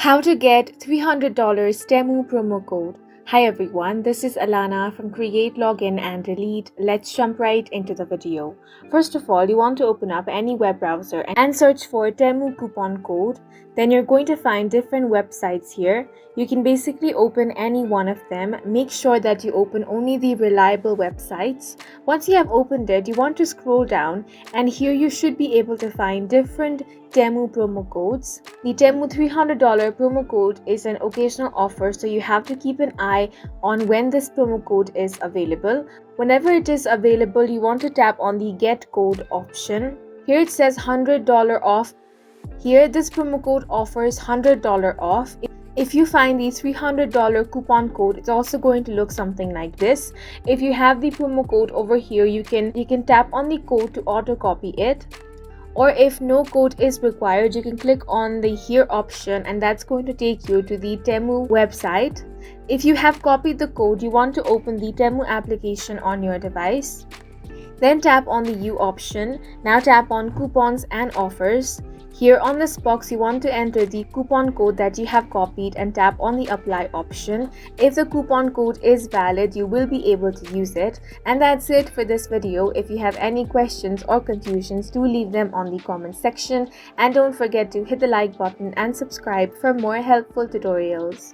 How to get $300 Temu promo code. Hi everyone, this is Alana from Create, Login and Delete. Let's jump right into the video. First of all, you want to open up any web browser and search for Temu coupon code. Then you're going to find different websites here. You can basically open any one of them. Make sure that you open only the reliable websites. Once you have opened it, you want to scroll down and here you should be able to find different Temu promo codes. The Temu $300 promo code is an occasional offer, so you have to keep an eye on when this promo code is available. Whenever it is available, you want to tap on the Get Code option. Here it says $100 off. Here this promo code offers $100 off. If you find the $300 coupon code, it's also going to look something like this. If you have the promo code over here, you can tap on the code to auto copy it. Or if no code is required, you can click on the Here option and that's going to take you to the Temu website. If you have copied the code, you want to open the Temu application on your device. Then tap on the U option. Now tap on Coupons and Offers. Here on this box, you want to enter the coupon code that you have copied and tap on the Apply option. If the coupon code is valid, you will be able to use it. And that's it for this video. If you have any questions or confusions, do leave them on the comment section. And don't forget to hit the like button and subscribe for more helpful tutorials.